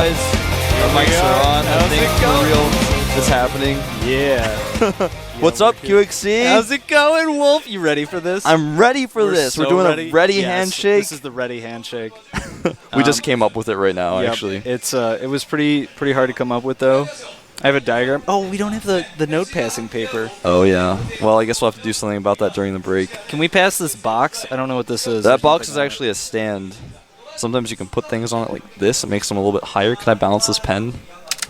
guys. Our mics are on. I think for real, it's happening. Yeah. What's up, QXC? How's it going, Wolf? You ready for this? I'm ready for this. So We're doing ready. a ready Yes, handshake. This is the ready handshake. We just came up with it right now, Yep. actually. It's it was pretty hard to come up with, though. I have a diagram. Oh, we don't have the note passing paper. Oh, yeah. Well, I guess we'll have to do something about that during the break. Can we pass this box? I don't know what this is. That box is actually a stand. Sometimes you can put things on it like this. It makes them a little bit higher. Can I balance this pen?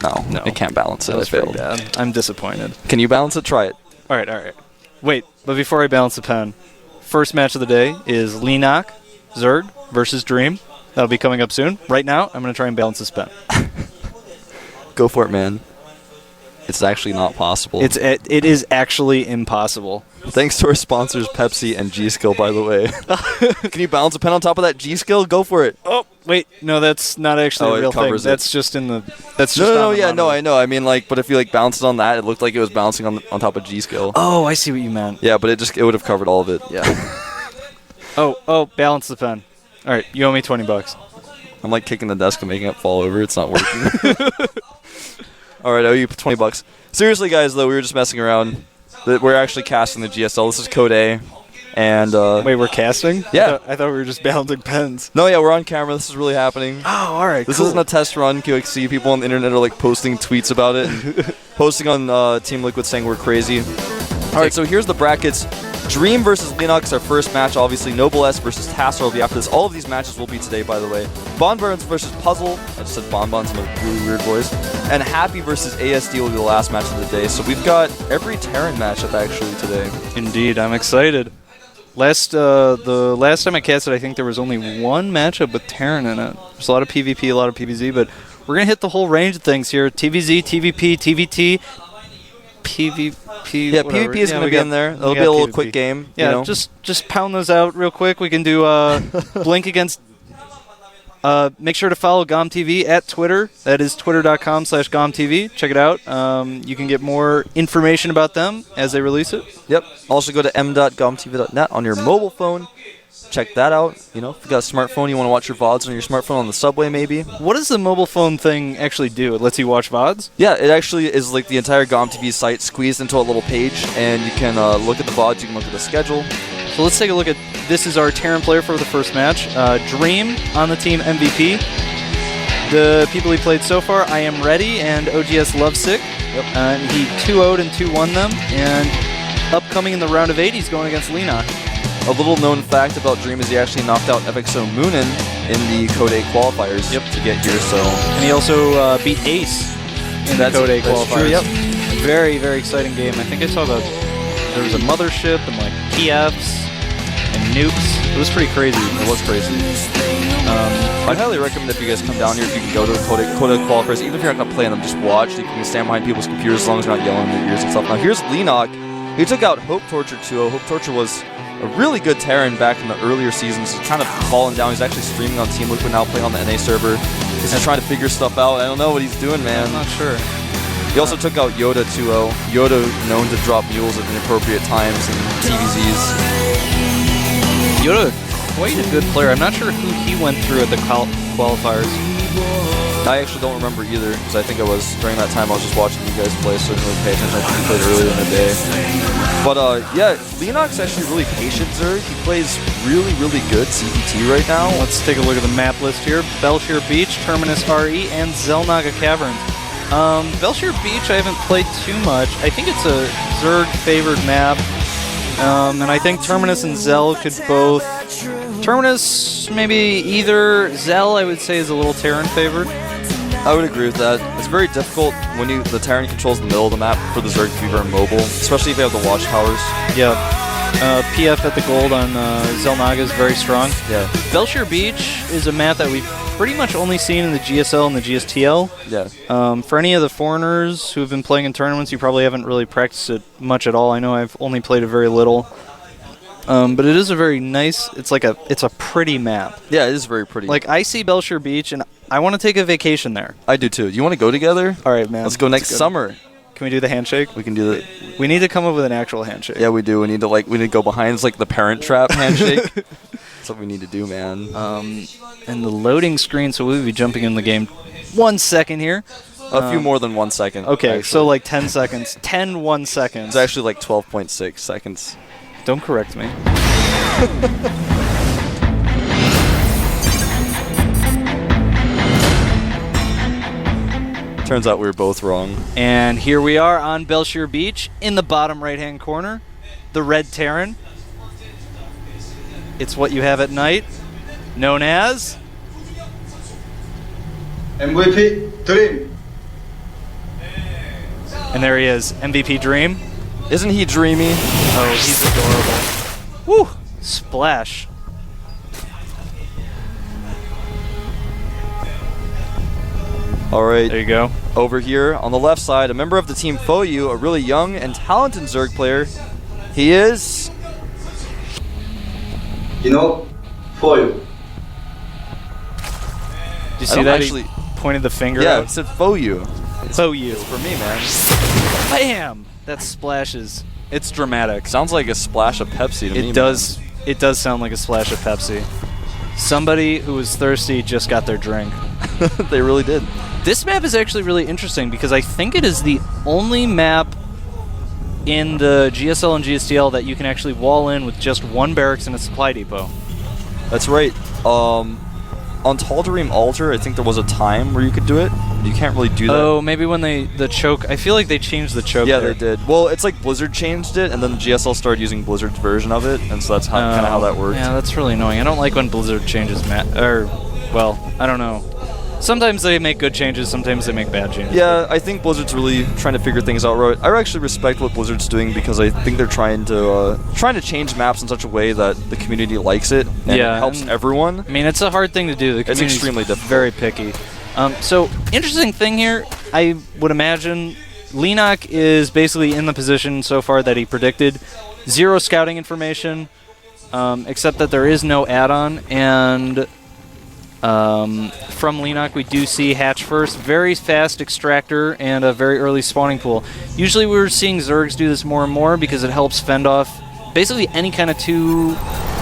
No, it can't balance it. That was I failed. pretty bad. I'm disappointed. Can you balance it? Try it. All right. Wait, but before I balance the pen, first match of the day is Leenock, Zerg versus Dream. That'll be coming up soon. Right now, I'm going to try and balance this pen. Go for it, man. It's actually not possible. It is actually impossible. Thanks to our sponsors, Pepsi and G-Skill, by the way. Can you balance a pen on top of that G-Skill? Go for it. Oh, wait. No, that's not actually a real thing. That's just in the... That's just No, I know. I mean, like, but if you, like, bounced it on that, it looked like it was bouncing on top of G-Skill. Oh, I see what you meant. Yeah, but it would have covered all of it. Yeah. Oh, balance the pen. All right, you owe me $20. I'm, like, kicking the desk and making it fall over. It's not working. All right, I owe you $20. Seriously, guys, though, we were just messing around. We're actually casting the GSL. This is Code A. And, wait, we're casting? Yeah. I thought we were just balancing pens. No, yeah, we're on camera. This is really happening. Oh, all right, This cool. isn't a test run, QXC. People on the internet are, like, posting tweets about it. And posting on Team Liquid saying we're crazy. All right, so here's the brackets. Dream versus Leenock is our first match, obviously. Noble S versus Tassar will be after this. All of these matches will be today, by the way. Bonbons versus Puzzle. I just said Bonbons in a really weird voice. And Happy versus ASD will be the last match of the day. So we've got every Terran matchup, actually, today. Indeed, I'm excited. The last time I casted, I think there was only one matchup with Terran in it. There's a lot of PvP, a lot of PvZ, but we're going to hit the whole range of things here. TvZ, TvP, TvT, PvP. Yeah, whatever. PvP is going to be in there. It'll be a little quick game. Yeah, you know? just pound those out real quick. We can do Blink against... make sure to follow GOMTV at Twitter. That is twitter.com/GOMTV. Check it out. You can get more information about them as they release it. Yep. Also go to m.gomtv.net on your mobile phone. Check that out. You know, if you got a smartphone, you want to watch your VODs on your smartphone on the subway, maybe. What does the mobile phone thing actually do? It lets you watch VODs? Yeah, it actually is like the entire GOMTV site squeezed into a little page, and you can look at the VODs, you can look at the schedule. So let's take a look at, this is our Terran player for the first match. Dream on the team MVP. The people he played so far, I Am Ready and OGS Lovesick. Yep. And he 2-0'd and 2-1 them. And upcoming in the round of 8, he's going against Leenock. A little known fact about Dream is he actually knocked out FXO Moonin in the Code 8 qualifiers to get here. So, and he also beat Ace in the Code 8 qualifiers. True, yep. Very, very exciting game. I think I saw there was a mothership and like PFs and nukes. It was pretty crazy. It was crazy. I'd highly recommend if you guys come down here, if you can go to the Code 8 qualifiers, even if you're not going to play them, just watch. You can stand behind people's computers as long as you're not yelling in their ears and stuff. Now here's Leenock. He took out Hope Torture 2-0. Hope Torture was a really good Terran back in the earlier seasons. He's kind of fallen down. He's actually streaming on Team Liquid now, playing on the NA server. He's just trying to figure stuff out. I don't know what he's doing, man. I'm not sure. He also took out Yoda 2-0. Yoda known to drop mules at inappropriate times in TVZs. Yoda, quite a good player. I'm not sure who he went through at the qualifiers. I actually don't remember either, because I think during that time I was just watching you guys play, so I didn't really pay attention. I think he played earlier in the day. But yeah, Leenock's actually really patient, Zerg. He plays really, really good CPT right now. Let's take a look at the map list here. Belshire Beach, Terminus RE, and Zelnaga Caverns. Belshire Beach I haven't played too much. I think it's a Zerg-favored map. And I think Terminus and Zell could both... Terminus, maybe either. Zell, I would say, is a little Terran-favored. I would agree with that. It's very difficult when the Terran controls the middle of the map for the Zerg to be very mobile, especially if they have the watchtowers. Yeah. PF at the gold on Zelnaga is very strong. Yeah. Belshire Beach is a map that we've pretty much only seen in the GSL and the GSTL. Yeah. For any of the foreigners who have been playing in tournaments, you probably haven't really practiced it much at all. I know I've only played it very little. But it is a very nice, it's a pretty map. Yeah, it is very pretty. Like, I see Belshire Beach, and I want to take a vacation there. I do too. Do you want to go together? All right, man. Let's go next summer. Can we do the handshake? We can do that. We need to come up with an actual handshake. Yeah, we do. We need to go behind the Parent Trap handshake. That's what we need to do, man. And the loading screen, so we'll be jumping in the game 1 second here. A few more than 1 second. Okay, actually. so like 10 seconds. 1 seconds. It's actually like 12.6 seconds. Don't correct me. Turns out we were both wrong. And here we are on Belshire Beach in the bottom right-hand corner. The Red Terran. It's what you have at night, known as... MVP Dream. And there he is, MVP Dream. Isn't he dreamy? Oh, he's adorable. Woo! Splash. All right. There you go. Over here on the left side, a member of the team Foyu, a really young and talented Zerg player. He is... For you. Do you I see don't that? actually- He pointed the finger Yeah, out. it said Foyu. Foyu. For me, man. Bam! That splashes. It's dramatic. Sounds like a splash of Pepsi to me. It does. It does sound like a splash of Pepsi. Somebody who was thirsty just got their drink. Man. They really did. This map is actually really interesting because I think it is the only map in the GSL and GSTL that you can actually wall in with just one barracks and a supply depot. That's right. On Tal'Darim Altar, I think there was a time where you could do it. You can't really do that. Oh, maybe when the choke. I feel like they changed the choke. Yeah, there. they did. Well, it's like Blizzard changed it, and then the GSL started using Blizzard's version of it, and so that's kind of how that worked. Yeah, that's really annoying. I don't like when Blizzard changes map. Well, I don't know. Sometimes they make good changes, sometimes they make bad changes. Yeah, I think Blizzard's really trying to figure things out right. I actually respect what Blizzard's doing because I think they're trying to change maps in such a way that the community likes it and Yeah, it helps and- everyone. I mean, it's a hard thing to do. The It's community's extremely difficult. very picky. So, interesting thing here, I would imagine Leenock is basically in the position so far that he predicted. 0 scouting information, except that there is no add-on, and from Leenock we do see Hatch first, very fast extractor, and a very early spawning pool. Usually we're seeing Zergs do this more and more because it helps fend off basically any kind of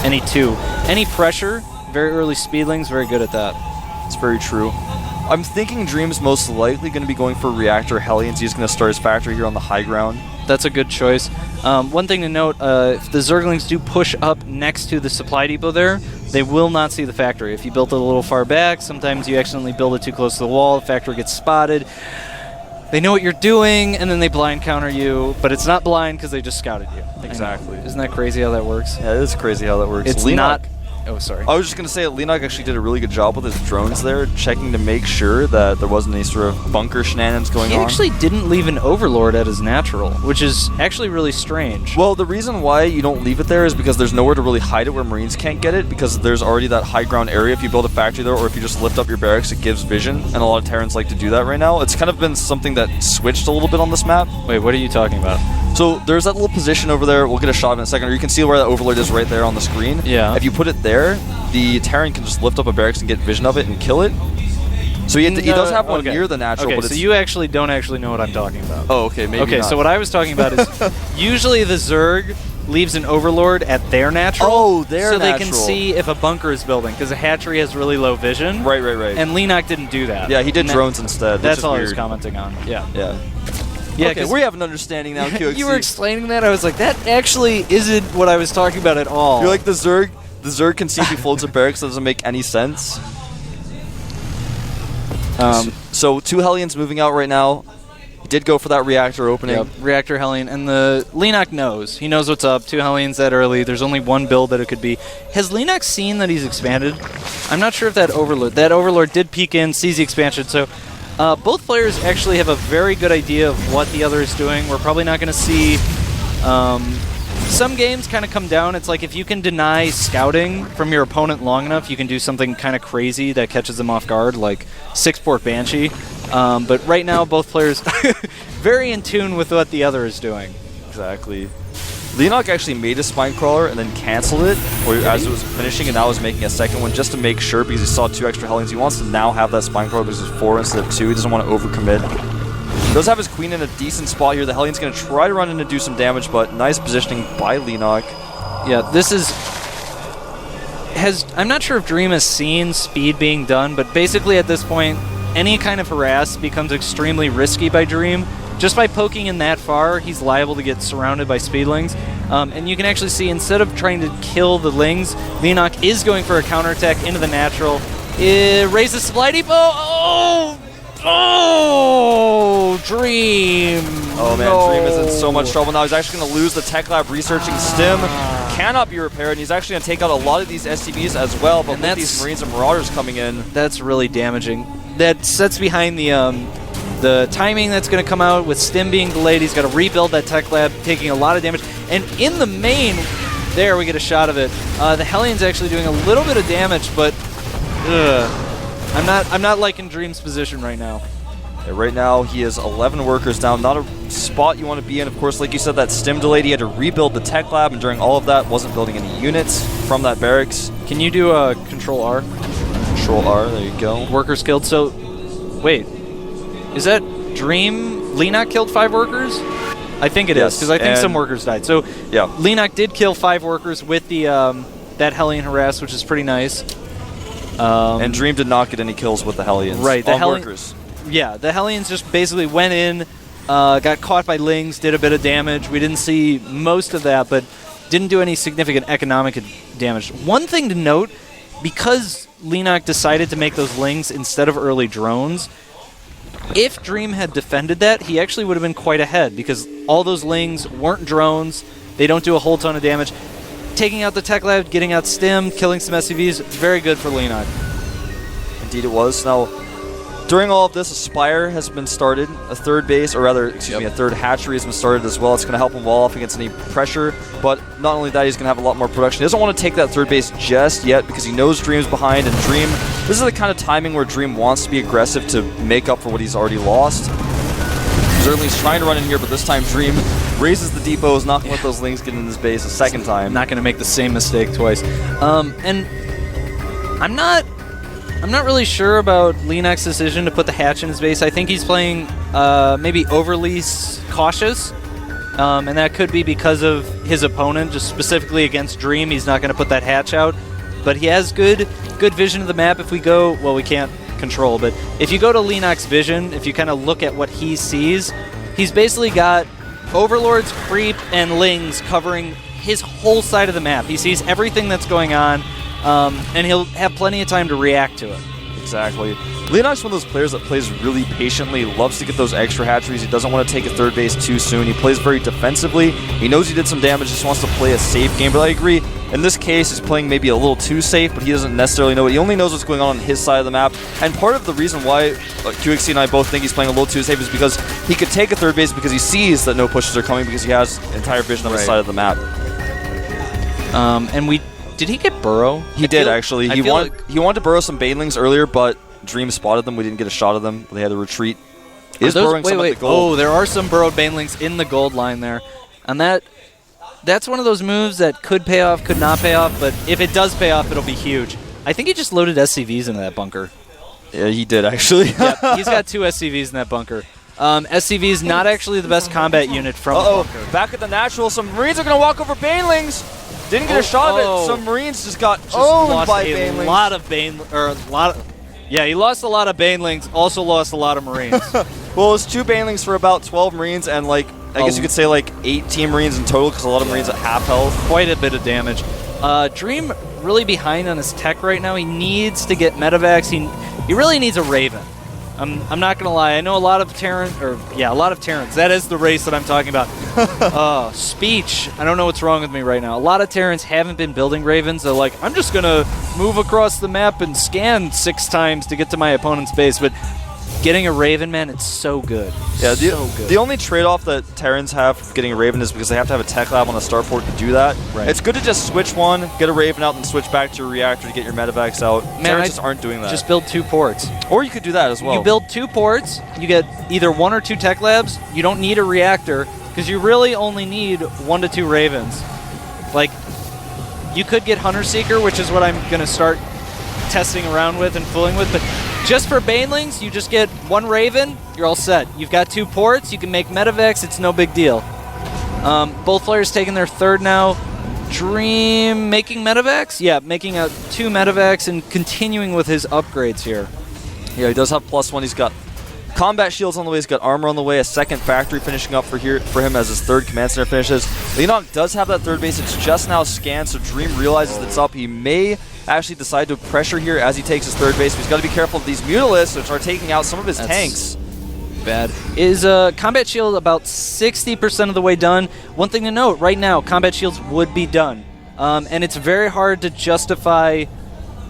any pressure. Very early speedlings, very good at that. It's very true. I'm thinking Dream's most likely going to be going for Reactor Hellions. He's going to start his factory here on the high ground. That's a good choice. One thing to note, if the Zerglings do push up next to the supply depot there, they will not see the factory. If you built it a little far back, sometimes you accidentally build it too close to the wall, the factory gets spotted. They know what you're doing, and then they blind counter you, but it's not blind because they just scouted you. Exactly. Isn't that crazy how that works? Yeah, it is crazy how that works. It's Leenock- not... Oh, sorry. I was just going to say that Leenock actually did a really good job with his drones there, checking to make sure that there wasn't any sort of bunker shenanigans going He on. actually didn't leave an Overlord at his natural, which is actually really strange. Well, the reason why you don't leave it there is because there's nowhere to really hide it where Marines can't get it, because there's already that high ground area. If you build a factory there, or if you just lift up your barracks, it gives vision, and a lot of Terrans like to do that right now. It's kind of been something that switched a little bit on this map. Wait, what are you talking about? So there's that little position over there. We'll get a shot in a second. Or you can see where that Overlord is right there on the screen. Yeah. If you put it there, the Terran can just lift up a barracks and get vision of it and kill it. So he does have one Okay. near the natural, Okay, but so it's... you actually don't actually know what I'm talking about. Oh, okay, maybe Okay, not. so what I was talking about is usually the Zerg leaves an Overlord at their natural. Oh, their so they can natural. see if a bunker is building, because a hatchery has really low vision. Right. And Leenock didn't do that. Yeah, he did And drones instead. which That's is all I was weird. commenting on. Yeah. Yeah. Yeah, Okay, 'cause we have an understanding now, QXC. you were explaining that. I was like, that actually isn't what I was talking about at all. You're like, the Zerg can see if he floats a barracks. That doesn't make any sense. So 2 Hellions moving out right now. He did go for that reactor opening. Yep, Reactor Hellion, and the Leenock knows. He knows what's up. 2 Hellions that early. There's only one build that it could be. Has Leenock seen that he's expanded? I'm not sure if that Overlord did peek in, sees the expansion. So both players actually have a very good idea of what the other is doing. We're probably not going to see. Some games kind of come down. It's like if you can deny scouting from your opponent long enough, you can do something kind of crazy that catches them off guard, like 6-port Banshee. But right now, both players very in tune with what the other is doing. Exactly. Leenock actually made a spine crawler and then canceled it, or as it was finishing, and now is making a second one just to make sure, because he saw 2 extra Hellions. He wants to now have that spine crawler because it's 4 instead of 2. He doesn't want to overcommit. He does have his queen in a decent spot here. The Hellion's going to try to run in and do some damage, but nice positioning by Leenock. Yeah, this is... I'm not sure if Dream has seen speed being done, but basically at this point, any kind of harass becomes extremely risky by Dream. Just by poking in that far, he's liable to get surrounded by speedlings. And you can actually see, instead of trying to kill the lings, Leenock is going for a counterattack into the natural. It raises supply depot. Oh, Dream. Oh, man, no. Dream is in so much trouble now. He's actually going to lose the Tech Lab researching stim. Cannot be repaired, and he's actually going to take out a lot of these SCVs as well, but with these Marines and Marauders coming in. That's really damaging. That sets behind the timing that's going to come out with stim being delayed. He's got to rebuild that Tech Lab, taking a lot of damage. And in the main, there we get a shot of it. The Hellions actually doing a little bit of damage, but I'm not liking Dream's position right now. Yeah, right now, he is 11 workers down. Not a spot you want to be in. Of course, like you said, that stim delayed. He had to rebuild the Tech Lab, and during all of that, wasn't building any units from that barracks. Can you do a Control R? Control R, there you go. Workers killed. So, wait. Is that Dream? Leenock killed 5 workers? I think it is, because I think some workers died. So, yeah, Leenock did kill 5 workers with the that Hellion harass, which is pretty nice. And Dream did not get any kills with the Hellions. Right, the workers. Yeah, the Hellions just basically went in, got caught by lings, did a bit of damage. We didn't see most of that, but didn't do any significant economic damage. One thing to note, because Leenock decided to make those lings instead of early drones, if Dream had defended that, he actually would have been quite ahead, because all those lings weren't drones. They don't do a whole ton of damage. Taking out the Tech Lab, getting out stim, killing some SCVs, very good for Leenock. Indeed it was. Now, during all of this, a Spire has been started, a third base, or rather, excuse me, a third hatchery has been started as well. It's going to help him wall off against any pressure, but not only that, he's going to have a lot more production. He doesn't want to take that third base just yet because he knows Dream's behind, and Dream, this is the kind of timing where Dream wants to be aggressive to make up for what he's already lost. Certainly he's trying to run in here, but this time Dream raises the depots, not going to let those lings get in his base a second time. Not going to make the same mistake twice. And I'm not really sure about Leenock's decision to put the hatch in his base. I think he's playing maybe overly cautious, and that could be because of his opponent, just specifically against Dream. He's not going to put that hatch out, but he has good vision of the map. If we go, well, we can't control, but if you go to Leenock's vision, if you kind of look at what he sees, he's basically got Overlords, Creep, and Lings covering his whole side of the map. He sees everything that's going on, and he'll have plenty of time to react to it. Exactly. Leenock's one of those players that plays really patiently, loves to get those extra hatcheries. He doesn't want to take a third base too soon. He plays very defensively. He knows he did some damage, just wants to play a safe game. But I agree, in this case, he's playing maybe a little too safe, but he doesn't necessarily know it. He only knows what's going on his side of the map. And part of the reason why QXC and I both think he's playing a little too safe is because he could take a third base because he sees that no pushes are coming because he has entire vision on his side of the map. And did he get burrow? He did, actually. He wanted to burrow some banelings earlier, but Dream spotted them. We didn't get a shot of them. They had to retreat. Is burrowing some at the gold. Oh, there are some burrowed banelings in the gold line there. And that's one of those moves that could pay off, could not pay off, but if it does pay off, it'll be huge. I think he just loaded SCVs into that bunker. Yeah, he did, actually. Yep, he's got 2 SCVs in that bunker. SCV's not actually the best combat unit from the bunker. Back at the natural, some Marines are going to walk over banelings. Didn't get a shot of it. Some Marines just got owned by banelings. Yeah, he lost a lot of banelings, also lost a lot of Marines. Well, it's 2 banelings for about 12 Marines, and I guess you could say 18 Marines in total, because a lot of Marines at half health. Quite a bit of damage. Dream really behind on his tech right now. He needs to get medevacs. He really needs a Raven. I'm not gonna lie. I know a lot of Terrans. That is the race that I'm talking about. Speech. I don't know what's wrong with me right now. A lot of Terrans haven't been building Ravens. They're like, I'm just gonna move across the map and scan 6 times to get to my opponent's base. But getting a Raven, man, it's so good. Yeah, the only trade-off that Terrans have for getting a Raven is because they have to have a tech lab on the starport to do that. Right. It's good to just switch one, get a Raven out, and switch back to your reactor to get your medevacs out. Terrans just aren't doing that. Just build 2 ports. Or you could do that as well. You build 2 ports, you get either 1 or 2 tech labs. You don't need a reactor, because you really only need 1 to 2 Ravens. You could get Hunter Seeker, which is what I'm going to start testing around with and fooling with, but just for banelings, you just get 1 Raven, you're all set. You've got 2 ports, you can make medevacs, it's no big deal. Both players taking their third now. Dream making medevacs? Yeah, making out 2 medevacs and continuing with his upgrades here. Yeah, he does have +1. He's got combat shields on the way. He's got armor on the way. A second factory finishing up for him as his third command center finishes. Leenock does have that third base. It's just now scanned, so Dream realizes it's up. He may actually decide to pressure here as he takes his third base, but he's got to be careful of these Mutalisks, which are taking out some of his tanks. Bad. Is combat shield about 60% of the way done? One thing to note, right now, combat shields would be done. And it's very hard to justify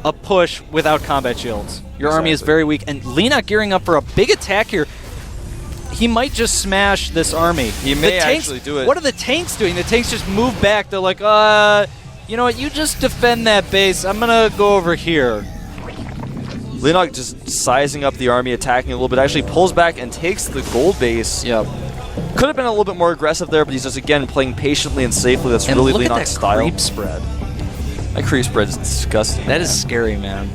a push without combat shields. Your army is very weak, and Leenock gearing up for a big attack here. He might just smash this army. He may actually do it. What are the tanks doing? The tanks just move back. They're like, you know what? You just defend that base. I'm going to go over here. Leenock just sizing up the army, attacking a little bit. Actually pulls back and takes the gold base. Yep. Could have been a little bit more aggressive there, but he's just, again, playing patiently and safely. That's really Leenock's style. Creep spread. That creep spread is disgusting. That is scary, man.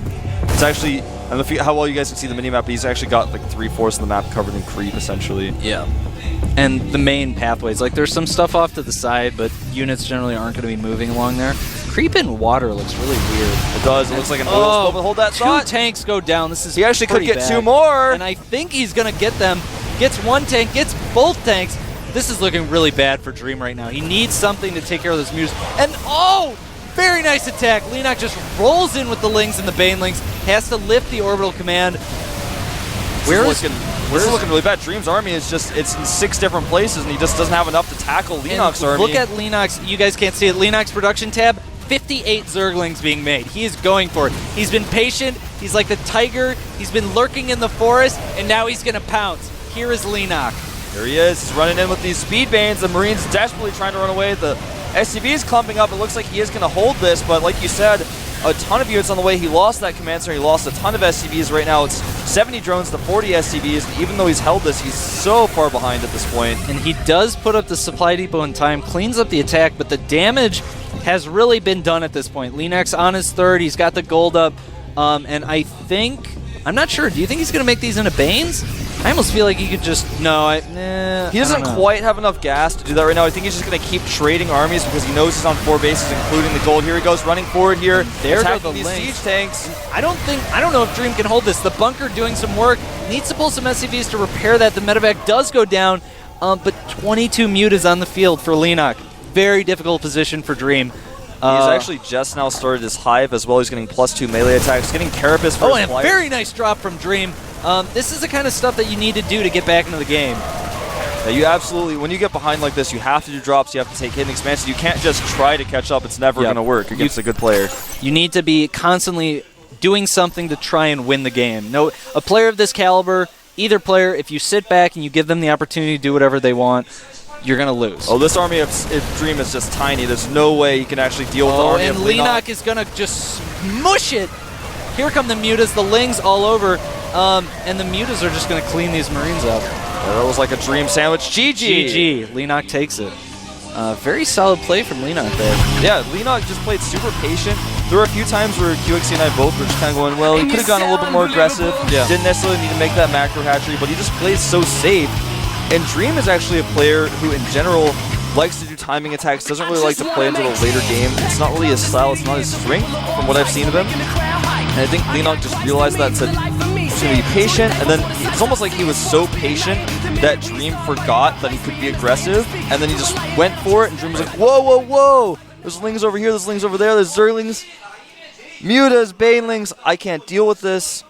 It's actually, I don't know how well you guys can see the minimap, but he's actually got like 3/4 of the map covered in creep, essentially. Yeah. And the main pathways, like there's some stuff off to the side, but units generally aren't going to be moving along there. Creep in water looks really weird. It does. It looks like an oil spill, but hold that thought. 2 tanks go down. This is He actually could get bad. 2 more. And I think he's going to get them. Gets 1 tank, gets both tanks. This is looking really bad for Dream right now. He needs something to take care of this Muse. And very nice attack. Leenock just rolls in with the Lings and the Banelings. Has to lift the orbital command. This is looking really bad. Dream's army is just, it's in 6 different places, and he just doesn't have enough to tackle Leenock's army. Look at Leenock's, you guys can't see it, Leenock's production tab, 58 Zerglings being made. He is going for it. He's been patient. He's like the tiger. He's been lurking in the forest, and now he's going to pounce. Here is Leenock. There he is. He's running in with these speed banes. The Marines desperately trying to run away. The SCV is clumping up. It looks like he is going to hold this, but like you said, a ton of units on the way. He lost that command center. He lost a ton of SCVs. Right now it's 70 drones to 40 SCVs, and even though he's held this, he's so far behind at this point. And he does put up the supply depot in time, cleans up the attack, but the damage has really been done at this point. Leenock's on his third. He's got the gold up, and I think, I'm not sure, do you think he's going to make these into Banes? I almost feel like he could just, he doesn't quite have enough gas to do that right now. I think he's just going to keep trading armies because he knows he's on 4 bases, including the gold. Here he goes, running forward here. There go the these Lings. siege tanks. I don't know if Dream can hold this. The bunker doing some work. Needs to pull some SCVs to repair that. The medevac does go down, but 22 mutas on the field for Leenock. Very difficult position for Dream. He's actually just now started his hive as well. He's getting +2 melee attacks, getting Carapace for his and a very nice drop from Dream. This is the kind of stuff that you need to do to get back into the game. Yeah, you absolutely, when you get behind like this, you have to do drops, you have to take hidden expansion. You can't just try to catch up. It's never going to work against a good player. You need to be constantly doing something to try and win the game. No, a player of this caliber, either player, if you sit back and you give them the opportunity to do whatever they want, you're going to lose. Oh, this army of Dream is just tiny. There's no way he can actually deal with the army of Leenock. And Leenock is going to just smush it. Here come the mutas, the Lings all over, and the mutas are just going to clean these Marines up. Yeah, that was like a Dream sandwich. GG! Leenock takes it. Very solid play from Leenock there. Yeah, Leenock just played super patient. There were a few times where QXC and I both were just kind of going, well, he could have gone a little bit more aggressive. Yeah. Didn't necessarily need to make that macro hatchery, but he just plays so safe. And Dream is actually a player who, in general, likes to do timing attacks, doesn't really like to play into the later game. It's not really his style, it's not his strength from what I've seen of him. And I think Leenock just realized that, said, he's going to be patient, and then it's almost like he was so patient that Dream forgot that he could be aggressive, and then he just went for it, and Dream was like, whoa, whoa, whoa! There's Lings over here, there's Lings over there, there's Zerglings, Mutas, Banelings, I can't deal with this.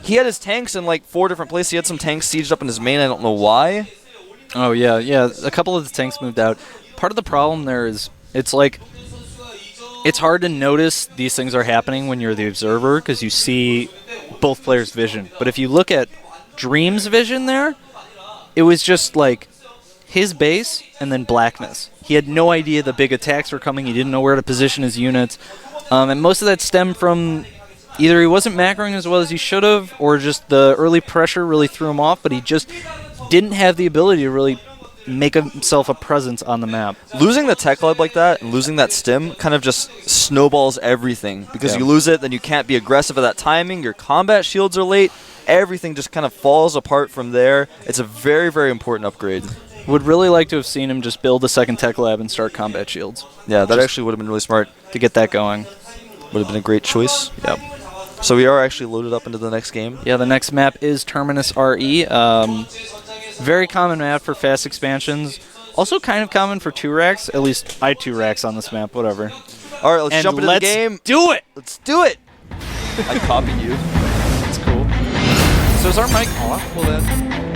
He had his tanks in like 4 different places. He had some tanks sieged up in his main, I don't know why. Oh, yeah. A couple of the tanks moved out. Part of the problem there is, it's like, it's hard to notice these things are happening when you're the observer because you see both players' vision. But if you look at Dream's vision there, it was just like his base and then blackness. He had no idea the big attacks were coming. He didn't know where to position his units. And most of that stemmed from either he wasn't macroing as well as he should have, or just the early pressure really threw him off, but he just didn't have the ability to really make himself a presence on the map. Losing the tech lab like that and losing that stim kind of just snowballs everything. Because you lose it, then you can't be aggressive at that timing, your combat shields are late, everything just kind of falls apart from there. It's a very, very important upgrade. Would really like to have seen him just build a second tech lab and start combat shields. Yeah, that actually would have been really smart. To get that going. Would have been a great choice. Yep. So we are actually loaded up into the next game. Yeah, the next map is Terminus RE. Very common map for fast expansions. Also kind of common for 2-racks. At least I 2-racks on this map, whatever. All right, let's jump into the game. Do it! Let's do it! I copied you. That's cool. So is our mic off? Will that...